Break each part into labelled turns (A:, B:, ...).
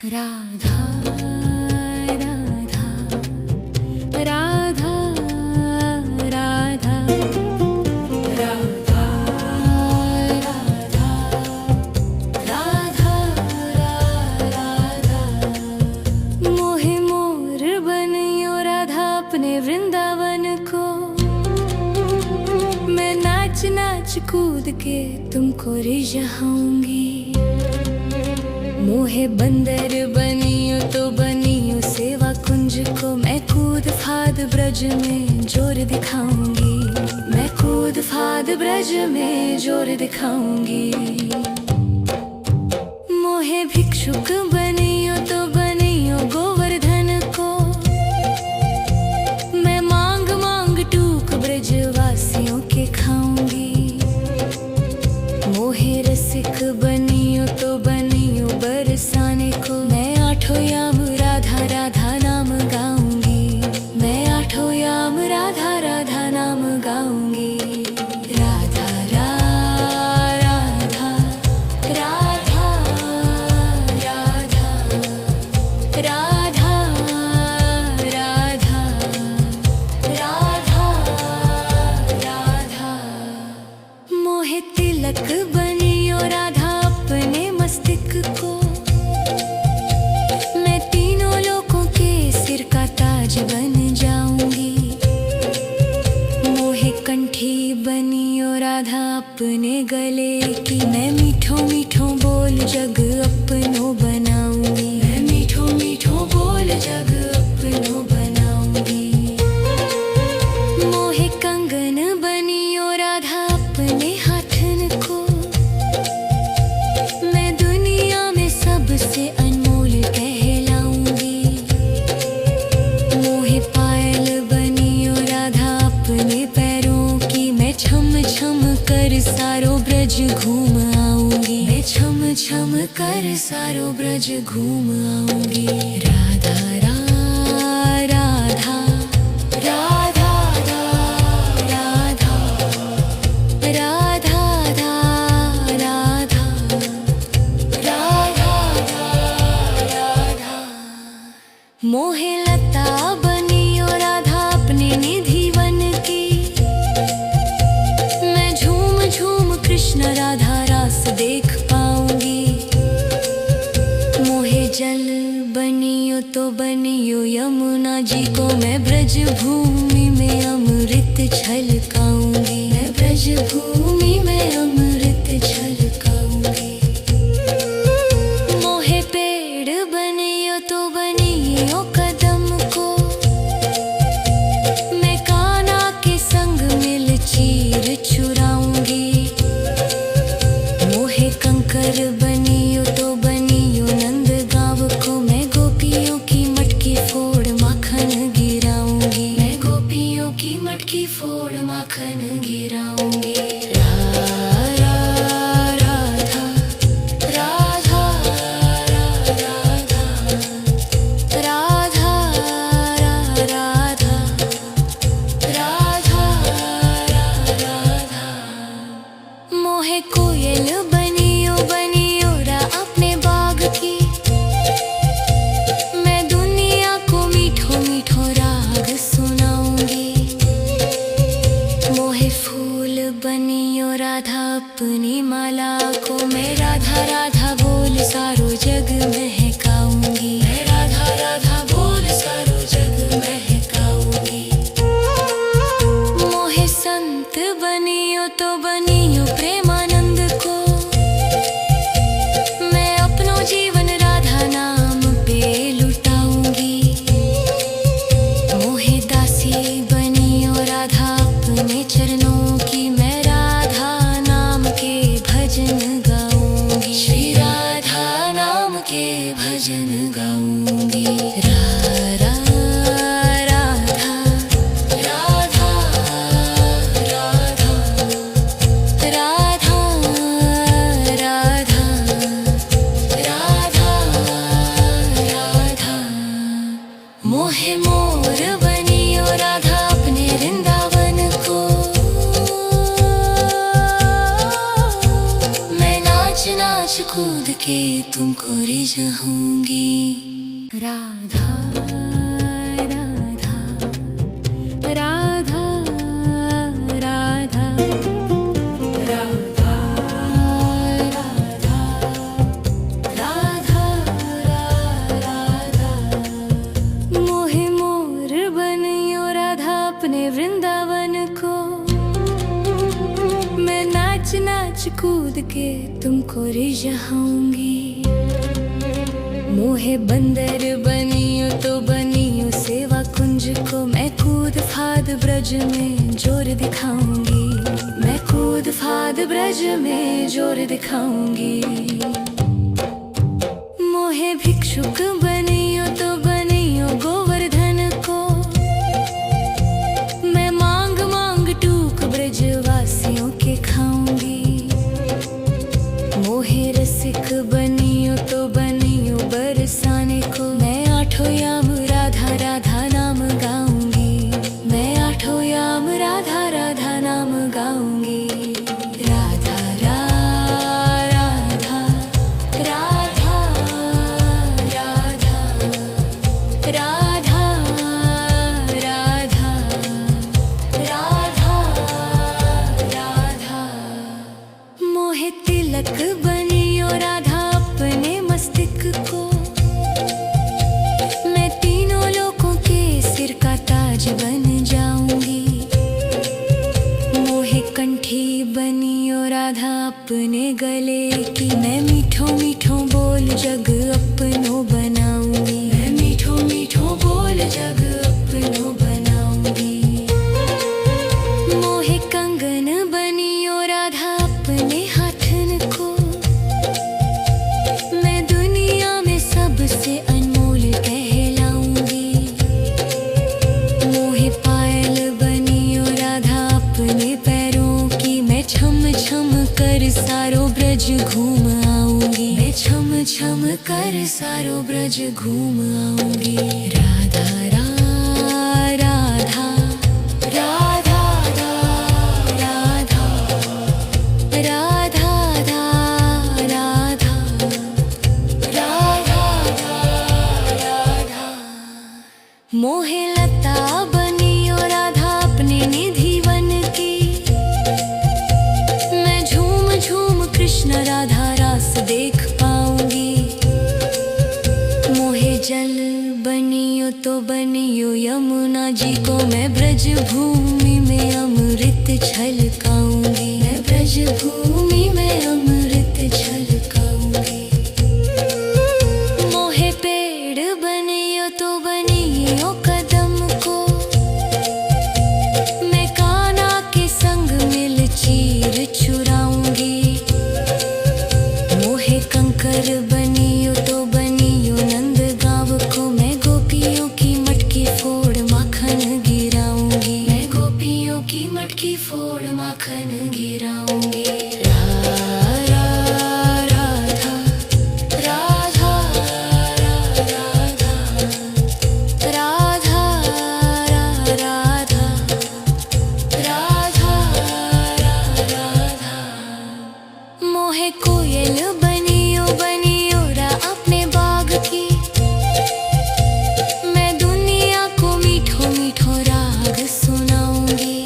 A: राधा राधा राधा राधा राधा राधा राधा मोहे मोर बनियो राधा अपने वृंदावन को। मैं नाच नाच कूद के तुमको रिझाऊंगी। मोहे बंदर बनियो तो बनियो सेवा कुंज को। मैं कूद फाद ब्रज में जोर दिखाऊंगी। मैं कूद फाद ब्रज में जोर दिखाऊंगी। मोहे भिक्षुक बनियो तो बनियो गोवर्धन को। मैं मांग मांग टूक ब्रज वासियों के खाऊंगी। मोहे रसिक बनियो तो बनियो बरसाने को। मैं आठों याम राधा राधा नाम गाऊंगी। मैं आठों याम राधा राधा नाम गाऊंगी। राधा राधा राधा राधा राधा राधा राधा राधा मोहे तिलक बनियो राधा अपने मस्तिष्क को। मैं तीनों लोगों के सिर का ताज बन जाऊंगी। मोहे कंठी बनियो राधा अपने गले की। मैं मीठो मीठो बोल जग अपनो बनाऊंगी। मैं मीठो मीठो बोल जग अपनो बनाऊंगी। मोहे कंगन बनियो राधा अपने हाथन को। मैं दुनिया में सबसे अनमोल कहलाऊंगी। मोहे पायल बनियो राधा अपने पैरों की। मैं छम छम कर सारो ब्रज घूम आऊंगी। मैं छम छम कर सारो ब्रज घूम आऊंगी। राधा राधा राधा राधा राधा राधा राधा राधा मोहे लता बनियो राधा अपने निधि वन की। मैं झूम झूम कृष्ण राधा रास देख पाऊंगी। मोहे जल बनियो तो बनियो यमुना जी को। मैं ब्रज भूमि में अमृत छलकाऊंगी। मैं ब्रज भूमि में अमृत छलकाऊंगी। मोहे पेड़ बनियो तो बनियो कदम को। मैं कान्हा के संग मिल चीर चुराऊंगी। मोहे कंकर बनियो तो बनियो नंद गाँव को। मैं गोपियों की मटकी फोड़ माखन गिराऊंगी। मैं गोपियों की मटकी फोड़ माखन गिराऊंगी। राधा राधा राधा राधा राधा राधा मोहे कोयल बनियो बनियो रा अपने बाग की। मैं दुनिया को मीठो मीठो राग सुनाऊंगी। मोहे फूल बनियो राधा अपनी माला को। मैं राधा राधा बोल सारो जग महकाऊंगी। मैं राधा राधा बोल सारो जग महकाऊंगी। मोहे संत बनियो तो बनियो प्रेमानंद को। मैं अपनो जीवन राधा नाम पे लुटाऊंगी। मोहे दासी बनियो राधा अपने चरणों की। मैं राधा नाम के भजन गाऊंगी। श्री राधा नाम के भजन गाऊंगी। राधा राधा राधा राधा राधा राधा राधा मोहे मोर बनियो राधा अपने वृंदावन को। मैं नाच नाच कूद के तुमको रिझाऊंगी। राधा राधा राधा राधा राधा राधा राधा मोहे मोर बनियो राधा अपने वृंदावन को। मैं नाच नाच कूद के तुमको रिझाऊंगी। मोहे बंदर बनियो तो बनियो सेवा कुंज को। मैं कूद फाद ब्रज में जोर दिखाऊंगी। मैं कूद फाद ब्रज में जोर दिखाऊंगी। मोहे भिक्षुक बनियो तो बनियो गोवर्धन को। मैं मांग मांग टूक ब्रजवासियों के खाऊंगी। मोहे रसिक बनियो तो बनियो बरसाने को। मैं आठों याम राधा राधा नाम गाऊंगी। मैं आठों याम राधा राधा नाम गाऊंगी। राधा राधा राधा राधा राधा राधा राधा राधा मोहे तिलक बनियो राधा अपने मस्तिष्क को। मैं तीनों लोगों के सिर का ताज बन जाऊंगी। मोहे कंठी बनियो राधा अपने गले की। मैं मीठो मीठो बोल जग अपनो बनाऊंगी। मैं मीठो मीठो बोल जग अपनो बनाऊंगी। मोहे कंगन बनियो राधा अपने हाथन को। मैं दुनिया में सबसे अनमोल कहलाऊंगी। मोहे पायल बनियो राधा अपने पैरों की। मैं छम छम कर सारो ब्रज घूम आऊंगी। मैं छम छम कर सारो ब्रज घूम आऊंगी। राधा राधा राधा राधा राधा राधा राधा राधा मोहे लता बनियो राधा अपने निधि वन की। मैं झूम झूम कृष्ण राधा रास देख पाऊंगी। मोहे जल बनियो तो बनियो यमुना जी को। मैं ब्रज भूमि में अमृत छलकाऊंगी। मैं ब्रज भूमि में अमृत छलकाऊंगी। मोहे पेड़ बनियो तो बनियो कदम को। मैं कान्हा के संग मिल चीर चुराऊंगी। मोहे कंकर बनियो तो बनियो नंद गांव को। मैं गोपियों की मटकी फोड़ माखन गिराऊंगी। मैं गोपियों की मटकी फोड़ माखन गिराऊंगी। राधा राधा राधा राधा राधा राधा राधा राधा मोहे कोयल बनियो बनियो रा अपने बाग की। मैं दुनिया को मीठो मीठो राग सुनाऊंगी।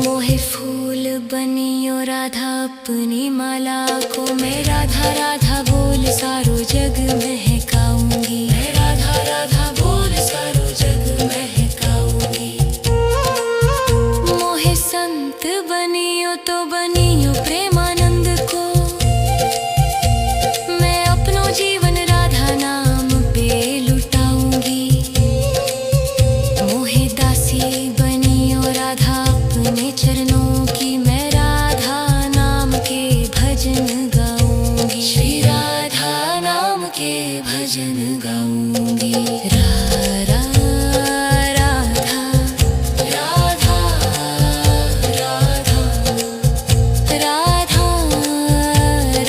A: मोहे फूल बनियो राधा अपनी माला को। मैं राधा राधा बोल सारो जग महकाऊंगी। मैं राधा राधा बोल सारो जग महकाऊंगी। मोहे संत बनियो तो बनियो प्रेमानंद को। मैं अपनो जीवन राधा नाम पे लुटाऊंगी। मोहे दासी बनियो राधा अपने चरणों की। मैं राधा नाम के भजन गाऊंगी। श्री राधा नाम के भजन गाऊंगी। राधा राधा राधा राधा राधा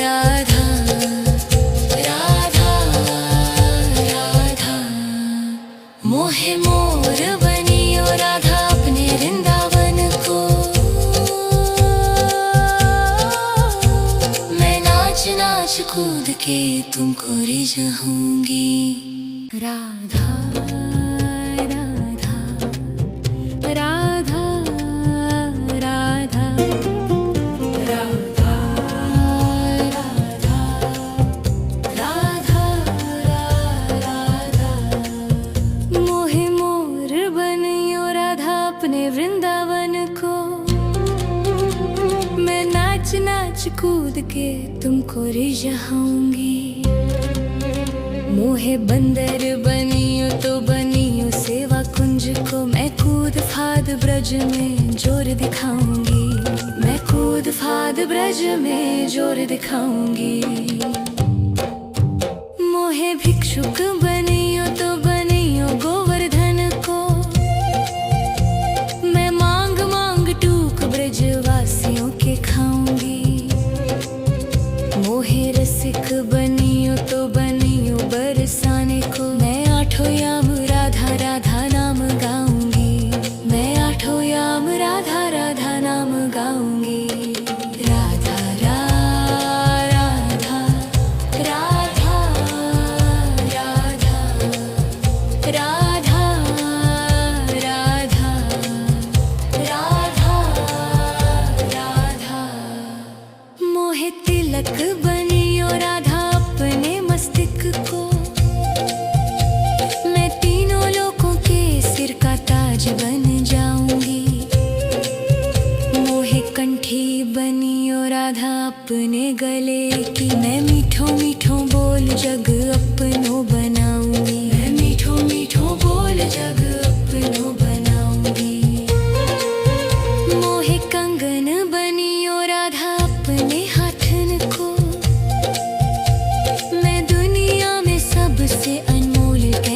A: राधा राधा राधा मोहे मोर बनियो राधा अपने वृंदावन को। मैं नाच नाच कूद के तुमको रिझाऊंगी। राधा राधा राधा राधा राधा राधा राधा मोहे मोर बनियो राधा अपने वृंदावन को। मैं नाच नाच कूद के तुमको रिझाऊंगी। मोहे बंदर बनियो तो बनियो सेवा कुंज को। मैं कूद फाद ब्रज में जोर दिखाऊंगी। मैं कूद फाद ब्रज में जोर दिखाऊंगी। मोहे भिक्षुक बनियो तो बनियो गोवर्धन को। मैं मांग मांग टूक ब्रजवासियों के खाऊंगी। मोहे रसिक बनियो तो बनियो बरसाने को। मैं आठों याम राधा राधा नाम गाऊंगी। मैं आठों याम राधा राधा नाम गाऊंगी। राधा राधा राधा राधा राधा राधा राधा राधा मोहे तिलक बनियो राधा अपने मस्तिष्क को। मैं तीनों लोगों के सिर का ताज बन